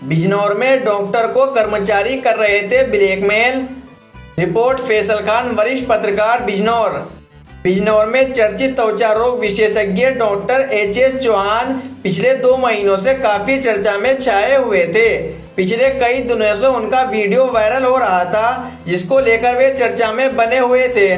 बिजनौर में डॉक्टर को कर्मचारी कर रहे थे ब्लैकमेल। रिपोर्ट फैसल खान, वरिष्ठ पत्रकार, बिजनौर। बिजनौर में चर्चित त्वचा रोग विशेषज्ञ डॉक्टर एच.एस. चौहान पिछले 2 महीनों से काफी चर्चा में छाए हुए थे। पिछले कई दिनों से उनका वीडियो वायरल हो रहा था, जिसको लेकर वे चर्चा में बने हुए थे।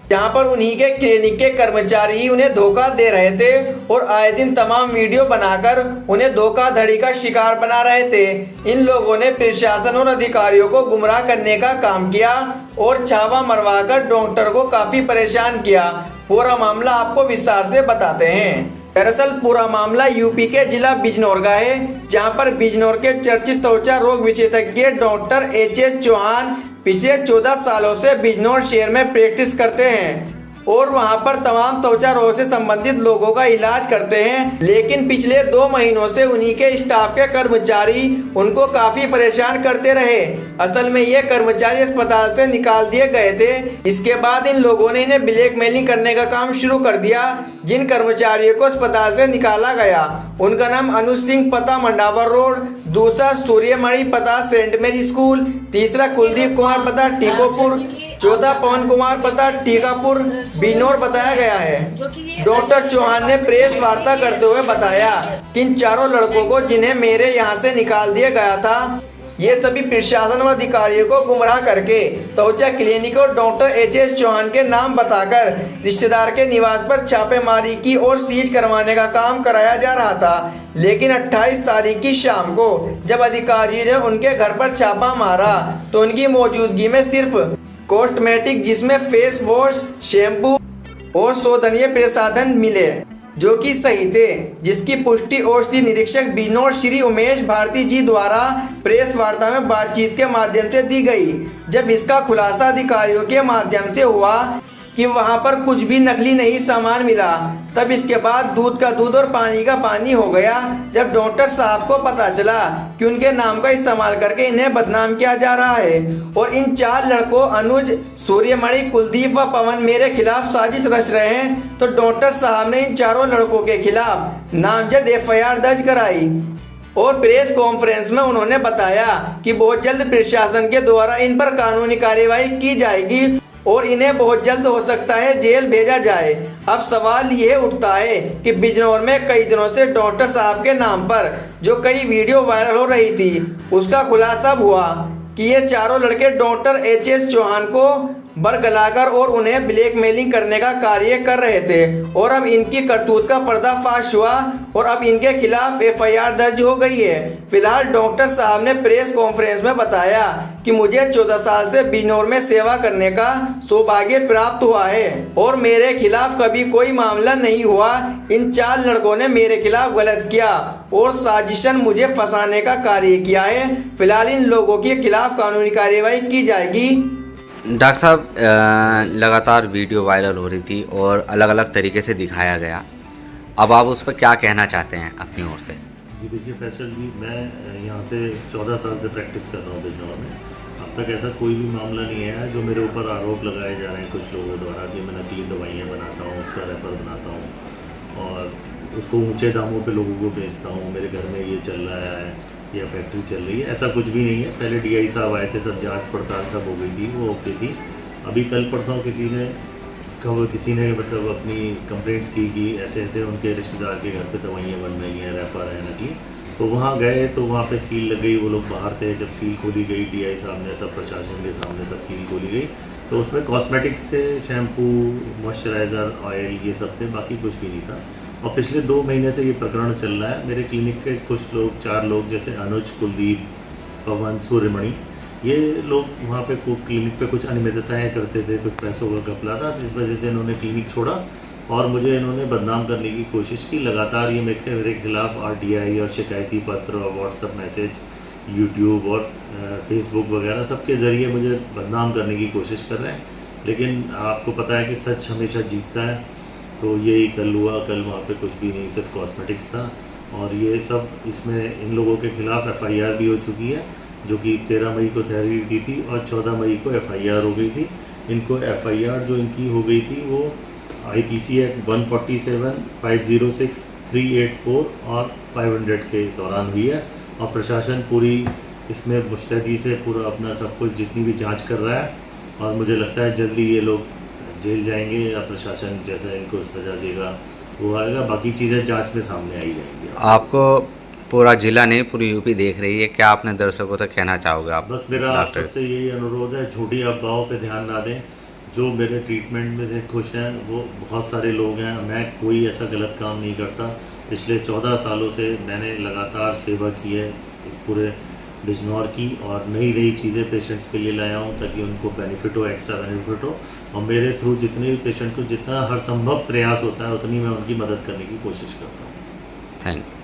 जहां पर उन्हीं के क्लिनिक के कर्मचारी उन्हें धोखा दे रहे थे और आए दिन तमाम वीडियो बनाकर उन्हें धोखाधड़ी का शिकार बना रहे थे। इन लोगों ने प्रशासन और अधिकारियों को गुमराह करने का काम किया और छावा मरवाकर डॉक्टर को काफी परेशान किया। पूरा मामला आपको विस्तार से बताते हैं। दरअसल पूरा मामला यूपी के जिला बिजनौर का है, जहां पर बिजनौर के चर्चित त्वचा रोग विशेषज्ञ डॉक्टर एच.एस. चौहान पिछले 14 सालों से बिजनौर शहर में प्रैक्टिस करते हैं और वहां पर तमाम त्वचा रोग से संबंधित लोगों का इलाज करते हैं। लेकिन पिछले 2 महीनों से उन्हीं के स्टाफ के कर्मचारी उनको काफी परेशान करते रहे। असल में ये कर्मचारी अस्पताल से निकाल दिए गए थे। इसके बाद इन लोगों ने इन्हें ब्लैकमेलिंग करने का काम शुरू कर दिया। जिन कर्मचारियों को अस्पताल से निकाला गया उनका नाम अनुज सिंह, पता मंडावर रोड, दूसरा सूर्यमणि, पता सेंट मेरी स्कूल, तीसरा कुलदीप कुमार, पता टीकोपुर, चौथा पवन कुमार, पता टीकापुर, बिजनौर बताया गया है। डॉक्टर चौहान ने प्रेस वार्ता करते हुए बताया कि इन चारों लड़कों को जिन्हें मेरे यहाँ से निकाल दिया गया था, ये सभी प्रशासन व अधिकारियों को गुमराह करके त्वचा क्लिनिक और डॉक्टर एच.एस. चौहान के नाम बताकर रिश्तेदार के निवास पर छापेमारी की और सीज करवाने का काम कराया जा रहा था। लेकिन 28 तारीख की शाम को जब अधिकारियों ने उनके घर पर छापा मारा तो उनकी मौजूदगी में सिर्फ कॉस्मेटिक, जिसमें फेस वॉश, शैम्पू और शोधनीय प्रसाधन मिले जो कि सही थे, जिसकी पुष्टि औषधि निरीक्षक बिजनौर श्री उमेश भारती जी द्वारा प्रेस वार्ता में बातचीत के माध्यम से दी गई। जब इसका खुलासा अधिकारियों के माध्यम से हुआ कि वहां पर कुछ भी नकली नहीं सामान मिला, तब इसके बाद दूध का दूध और पानी का पानी हो गया। जब डॉक्टर साहब को पता चला कि उनके नाम का इस्तेमाल करके इन्हें बदनाम किया जा रहा है और इन 4 लड़कों अनुज, सूर्यमणि, कुलदीप व पवन मेरे खिलाफ साजिश रच रहे हैं, तो डॉक्टर साहब ने इन चारों लड़कों के खिलाफ नामजद एफआईआर दर्ज कराई और प्रेस कॉन्फ्रेंस में उन्होंने बताया कि बहुत जल्द प्रशासन के द्वारा इन पर कानूनी कार्यवाही की जाएगी और इन्हें बहुत जल्द हो सकता है जेल भेजा जाए। अब सवाल यह उठता है कि बिजनौर में कई दिनों से डॉक्टर साहब के नाम पर जो कई वीडियो वायरल हो रही थी, उसका खुलासा हुआ कि ये चारों लड़के डॉक्टर एच.एस. चौहान को बरगलाकर और उन्हें ब्लैकमेलिंग करने का कार्य कर रहे थे और अब इनकी करतूत का पर्दाफाश हुआ और अब इनके खिलाफ एफआईआर दर्ज हो गई है। फिलहाल डॉक्टर साहब ने प्रेस कॉन्फ्रेंस में बताया कि मुझे 14 साल से बिजनौर में सेवा करने का सौभाग्य प्राप्त हुआ है और मेरे खिलाफ कभी कोई मामला नहीं हुआ। इन 4 लड़कों ने मेरे खिलाफ गलत किया और साजिशन मुझे फंसाने का कार्य किया है। फिलहाल इन लोगों के खिलाफ कानूनी कार्यवाही की जाएगी। डॉक्टर साहब, लगातार वीडियो वायरल हो रही थी और अलग अलग तरीके से दिखाया गया, अब आप उस पर क्या कहना चाहते हैं अपनी ओर से? जी देखिए फैसल जी, मैं यहाँ से 14 साल से प्रैक्टिस कर रहा हूँ बिजनौर में। अब तक ऐसा कोई भी मामला नहीं है जो मेरे ऊपर आरोप लगाए जा रहे हैं कुछ लोगों द्वारा कि मैं नकली दवाइयाँ बनाता हूँ, उसका रेफर बनाता हूँ और उसको ऊंचे दामों पे लोगों को बेचता हूँ, मेरे घर में ये चल रहा है या फैक्ट्री चल रही है। ऐसा कुछ भी नहीं है। पहले डीआई साहब आए थे, सब जांच पड़ताल सब हो गई थी, वो ओके थी। अभी कल परसों किसी ने मतलब अपनी कंप्लेंट्स की कि ऐसे ऐसे उनके रिश्तेदार के घर पे दवाइयाँ बन रही हैं, रेफर है नकली। तो वहाँ गए तो वहाँ पे सील लग गई, वो लोग बाहर थे। जब सील खोली गई डीआई साहब ने, सब प्रशासन के सामने सब सील खोली गई, तो उसमें कॉस्मेटिक्स थे, शैम्पू, मॉइस्चराइज़र, ऑयल, ये सब थे, बाकी कुछ भी नहीं था। और पिछले 2 महीने से ये प्रकरण चल रहा है। मेरे क्लिनिक के कुछ लोग, 4 लोग, जैसे अनुज, कुलदीप, पवन, सूर्यमणि, ये लोग वहाँ पे क्लिनिक पे कुछ अनियमितताएँ करते थे, कुछ पैसों का घपला था, जिस वजह से इन्होंने क्लिनिक छोड़ा और मुझे इन्होंने बदनाम करने की कोशिश की। लगातार ये मेरे खिलाफ आरटीआई और शिकायती पत्र और व्हाट्सएप मैसेज, यूट्यूब और फेसबुक वगैरह सबके ज़रिए मुझे बदनाम करने की कोशिश कर रहे हैं। लेकिन आपको पता है कि सच हमेशा जीतता है, तो यही कल हुआ। कल वहाँ पे कुछ भी नहीं, सिर्फ कॉस्मेटिक्स था और ये सब, इसमें इन लोगों के खिलाफ एफआईआर भी हो चुकी है, जो कि 13 मई को तहरीर दी थी और 14 मई को एफआईआर हो गई थी। इनको एफआईआर जो इनकी हो गई थी वो आईपीसी एक्ट 147, 506, 384 और 500 के दौरान हुई है और प्रशासन पूरी इसमें मुस्तैदी से पूरा अपना सब कुछ जितनी भी जांच कर रहा है, और मुझे लगता है जल्दी ये लोग जेल जाएंगे या प्रशासन जैसा इनको सज़ा देगा वो आएगा, बाकी चीज़ें जांच में सामने आई जाएंगी। आपको पूरा जिला नहीं पूरी यूपी देख रही है, क्या अपने दर्शकों तक कहना चाहोगे आप? बस मेरा आप डॉक्टर सबसे यही अनुरोध है, झूठी अफवाहों पे ध्यान ना दें। जो मेरे ट्रीटमेंट में से खुश हैं वो बहुत सारे लोग हैं, मैं कोई ऐसा गलत काम नहीं करता। पिछले 14 सालों से मैंने लगातार सेवा की है इस पूरे बिजनौर की, और नई नई चीज़ें पेशेंट्स के लिए लाया हूँ ताकि उनको बेनिफिट हो, एक्स्ट्रा बेनिफिट हो, और मेरे थ्रू जितने भी पेशेंट को जितना हर संभव प्रयास होता है उतनी मैं उनकी मदद करने की कोशिश करता हूँ। Thank you.